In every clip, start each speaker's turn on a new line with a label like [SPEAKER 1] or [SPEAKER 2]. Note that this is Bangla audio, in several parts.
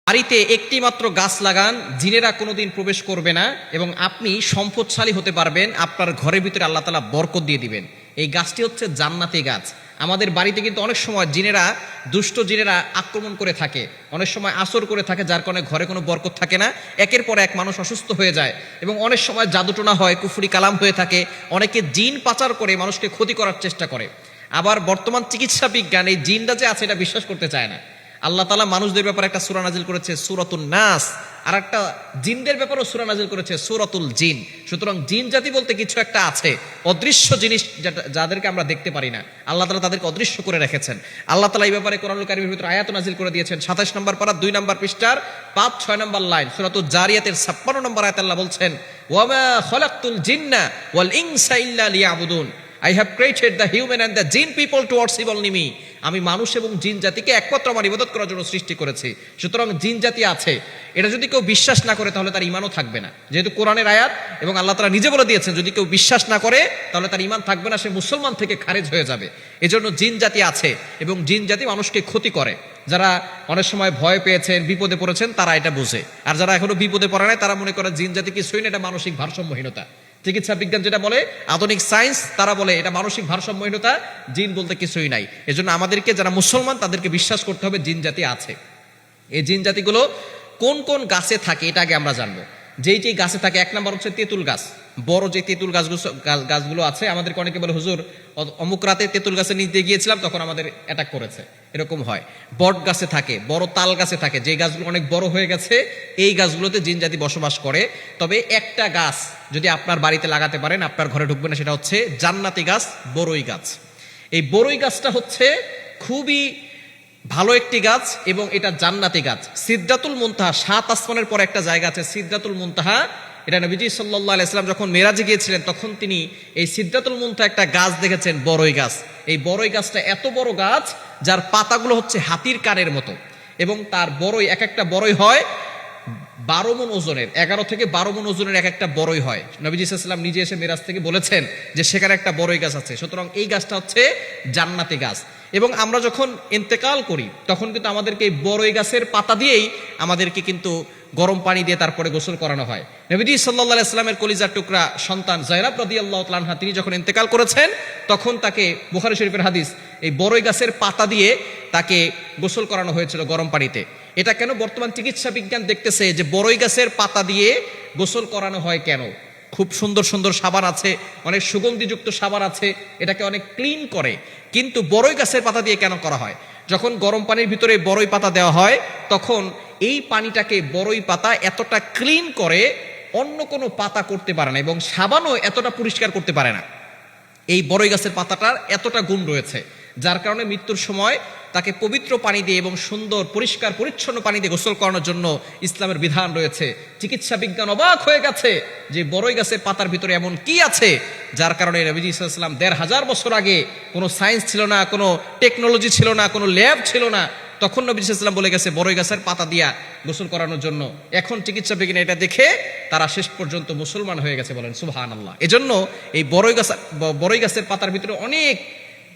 [SPEAKER 1] বাড়িতে একটি মাত্র গাছ লাগান, জিনেরা কোনোদিন প্রবেশ করবে না এবং আপনি সম্পদশালী হতে পারবেন। আপনার ঘরের ভিতরে আল্লাহ তাআলা বরকত দিয়ে দিবেন। এই গাছটি হচ্ছে জান্নাতি গাছ। আমাদের বাড়িতে কিন্তু অনেক সময় জিনেরা, দুষ্ট জিনেরা আক্রমণ করে থাকে, অনেক সময় আসর করে থাকে, যার কারণে ঘরে কোনো বরকত থাকে না। একের পর এক মানুষ অসুস্থ হয়ে যায় এবং অনেক সময় জাদুটোনা হয়, কুফরি কালাম হয়ে থাকে। অনেকে জিন পাচার করে মানুষকে ক্ষতি করার চেষ্টা করে। আবার বর্তমান চিকিৎসা বিজ্ঞান এই জিনটা যে আছে এটা বিশ্বাস করতে চায় না। আল্লাহ তাআলা মানুষদের ব্যাপারে একটা সূরা নাজিল করেছে সূরাতুন নাস, আর একটা জিনদের ব্যাপারেও সূরা নাজিল করেছে সূরাতুল জিন। সুতরাং জিন জাতি বলতে কিছু একটা আছে, অদৃশ্য জিনিস, যাদেরকে আমরা দেখতে পারি না। আল্লাহ তাআলা তাদেরকে অদৃশ্য করে রেখেছেন। আল্লাহ তাআলা এই ব্যাপারে কোরআনুল কারীমের ভিতরে আয়াত নাজিল করে দিয়েছেন। ২৭ নম্বর পারা ২ নম্বর পৃষ্ঠার ৫-৬ নম্বর লাইন সূরাতুল জারিয়াতের ৫৬ নম্বর আয়াতে আল্লাহ বলছেন, ওয়ামা খালাকতুল জিন্না ওয়াল ইনসা ইল্লা লিয়াবুদুন। I have created the human and the jinn people to worship only me. আমি মানুষ এবং জিন জাতিকে একমাত্র আমার ইবাদত করার জন্য সৃষ্টি করেছি। সুতরাং জিন জাতি আছে, এটা যদি কেউ বিশ্বাস না করে তাহলে তার ঈমানও থাকবে না। যেহেতু কোরআনের আয়াত এবং আল্লাহ তাআলা নিজে বলে দিয়েছেন, যদি কেউ বিশ্বাস না করে তাহলে তার ঈমান থাকবে না, সে মুসলমান থেকে খারেজ হয়ে যাবে। এজন্য জিন জাতি আছে এবং জিন জাতি মানুষকে ক্ষতি করে। যারা অনেক সময় ভয় পেয়েছেন, বিপদে পড়েছেন, তারা এটা বোঝে। আর যারা এখনো বিপদে পড়ে নাই তারা মনে করে জিন জাতি কিছুই না, এটা মানসিক ভারসাম্যহীনতা। চিকিৎসা বিজ্ঞান যেটা বলে, আধুনিক সায়েন্স, তারা বলে এটা মানসিক ভারসাম্যহীনতা, জিন বলতে কিছুই নাই। এজন্য আমাদেরকে, যারা মুসলমান, তাদেরকে বিশ্বাস করতে হবে জিন জাতি আছে। এই জিন জাতিগুলো কোন কোন গাছে থাকে এটা আগে আমরা জানবো। যেই গাছে থাকে, এক নম্বর হচ্ছে তেঁতুল গাছ। বড় যে তেঁতুল গাছগুলো আছে, আমাদেরকে অনেকে বলে, হুজুর অমুক রাতে তেঁতুল গাছে নিতে গিয়েছিলাম, তখন আমাদের অ্যাটাক করেছে, এরকম হয়। বট গাছে থাকে, বড় তাল গাছে থাকে, যে গাছগুলো অনেক বড় হয়ে গেছে, এই গাছগুলোতে জিন জাতি বসবাস করে। তবে একটা গাছ যদি আপনার বাড়িতে লাগাতে পারেন, আপনার ঘরে ঢুকবে না, সেটা হচ্ছে জান্নাতি গাছ, বড়ই গাছ। এই বড়ই গাছটা হচ্ছে খুবই ভালো একটি গাছ এবং এটা জান্নাতি গাছ। সিদরাতুল মুনতাহা, ৭ আসমানের পর একটা জায়গা আছে সিদরাতুল মুনতাহা। এটা নবীজি সাল্লাল্লাহু আলাইহি ওয়াসাল্লাম যখন মেরাজে গিয়েছিলেন, তখন তিনি এই সিদরাতুল মুনতাহা একটা গাছ দেখেছেন, বড়ই গাছ। এই বড়ই গাছটা এত বড় গাছ, যার পাতাগুলো হচ্ছে হাতির কানের মতো, এবং তার বড়ই, এক একটা বড়ই হয় ১২ মণ ওজনের, ১১ থেকে ১২ মণ ওজনের এক একটা বড়ই হয়। নবীজি সাল্লাল্লাহু আলাইহি ওয়াসাল্লাম নিজে এসে মেরাজ থেকে বলেছেন যে সেখানে একটা বড়ই গাছ আছে। সুতরাং এই গাছটা হচ্ছে জান্নাতি গাছ। এবং আমরা যখন ইন্তেকাল করি, তখন কিন্তু আমাদেরকে এই বড়ই গাছের পাতা দিয়েই আমাদেরকে কিন্তু গরম পানি দিয়ে তারপরে গোসল করানো হয়। নবীজি সাল্লাল্লাহু আলাইহি ওয়াসাল্লামের কলিজার টুকরা সন্তান যায়েনব রাদিয়াল্লাহু তাআলা আনহা, তিনি যখন ইন্তেকাল করেছেন, তখন তাকে, বুখারী শরীফের হাদিস, এই বড়ই গাছের পাতা দিয়ে তাকে গোসল করানো হয়েছিল গরম পানিতে। এটা কেন? বর্তমান চিকিৎসা বিজ্ঞান দেখতেছে যে বড়ই গাছের পাতা দিয়ে গোসল করানো হয় কেন। খুব সুন্দর সুন্দর সাবান আছে, অনেক সুগন্ধিযুক্ত সাবান আছে, এটাকে অনেক ক্লিন করে। কিন্তু বড়ই গাছের পাতা দিয়ে কেন করা হয়? যখন গরম পানির ভিতরে বড়ই পাতা দেওয়া হয়, তখন এই পানিটাকে বড়ই পাতা এতটা ক্লিন করে, অন্য কোনো পাতা করতে পারে না, এবং সাবানও এতটা পরিষ্কার করতে পারে না। এই বড়ই গাছের পাতাটার এতটা গুণ রয়েছে, যার কারণে মৃত্যুর সময় তাকে পবিত্র পানি দিয়ে এবং সুন্দর পরিষ্কার পরিচ্ছন্ন পানি দিয়ে গোসল করানোর জন্য ইসলামের বিধান রয়েছে। চিকিৎসা বিজ্ঞান অবাক হয়ে গেছে যে বড়ই গাছের পাতার ভিতরে এমন কি আছে, যার কারণে নবীজি সাল্লাল্লাহু আলাইহি ওয়াসাল্লাম ১৫০০ বছর আগে কোনো সায়েন্স ছিল না, কোনো টেকনোলজি ছিল না, কোনো ল্যাব ছিল না, তখন নবী সাল্লাল্লাহু আলাইহি ওয়াসাল্লাম বলে গেছে বড়ই গাছের পাতা দিয়া গোসল করানোর জন্য। এখন চিকিৎসা বিজ্ঞান এটা দেখে তারা শেষ পর্যন্ত মুসলমান হয়ে গেছে, বলেন সুবহানাল্লাহ। এজন্য এই বড়ই গাছের পাতার ভিতরে অনেক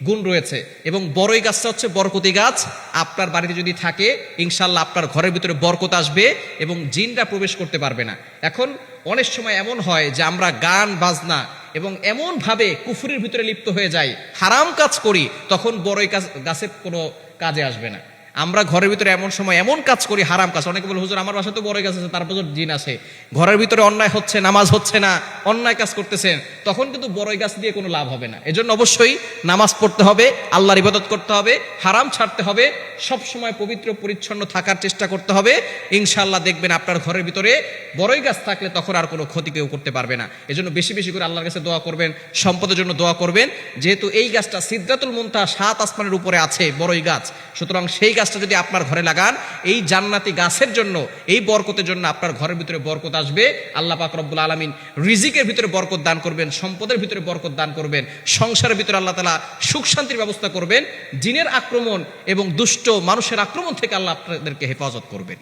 [SPEAKER 1] গুণ রয়েছে, এবং বড়ই গাছটা হচ্ছে বরকতি গাছ। আপনার বাড়িতে যদি থাকে, ইনশাআল্লাহ আপনার ঘরের ভিতরে বরকত আসবে এবং জিনরা প্রবেশ করতে পারবে না। এখন অনেক সময় এমন হয় যে আমরা গান বাজনা এবং এমন ভাবে কুফরির ভিতরে লিপ্ত হয়ে যাই, হারাম কাজ করি, তখন বড়ই গাছে কোনো কাজে আসবে না। আমরা ঘরের ভিতরে এমন সময় এমন কাজ করি, হারাম কাজ। অনেকে বলে, হুজুর আমার বাসায় তো বড়ই গাছ আছে, তারপর জিন আছে। ঘরের ভিতরে অন্যায় হচ্ছে, নামাজ হচ্ছে না, অন্যায় কাজ করতেছেন, তখন কিন্তু বড়ই গাছ দিয়ে কোনো লাভ হবে না। এজন্য অবশ্যই নামাজ পড়তে হবে, আল্লাহর ইবাদত করতে হবে, হারাম ছাড়তে হবে, সব সময় পবিত্র পরিচ্ছন্ন থাকার চেষ্টা করতে হবে। ইনশাআল্লাহ দেখবেন আপনার ঘরের ভিতরে বড়ই গাছ থাকলে তখন আর কোনো ক্ষতি কেউ করতে পারবে না। এজন্য বেশি বেশি করে আল্লাহর কাছে দোয়া করবেন, সম্পদের জন্য দোয়া করবেন। যেহেতু এই গাছটা সিদরাতুল মুনতাহা ৭ আসমানের উপরে আছে বড়ই গাছ, সুতরাং সেই গাছটা যদি আপনার ঘরে লাগান, এই জান্নাতি গাছের জন্য, এই বরকতের জন্য আপনার ঘরের ভিতরে বরকত আসবে। আল্লাহ পাক রব্বুল আলামিন রিজিকের ভিতরে বরকত দান করবেন, সম্পদের ভিতরে বরকত দান করবেন, সংসারের ভিতরে আল্লাহ তাআলা সুখ শান্তির ব্যবস্থা করবেন, জিনের আক্রমণ এবং দুষ্ট মানুষের আক্রমণ থেকে আল্লাহ আপনাদেরকে হেফাজত করবেন।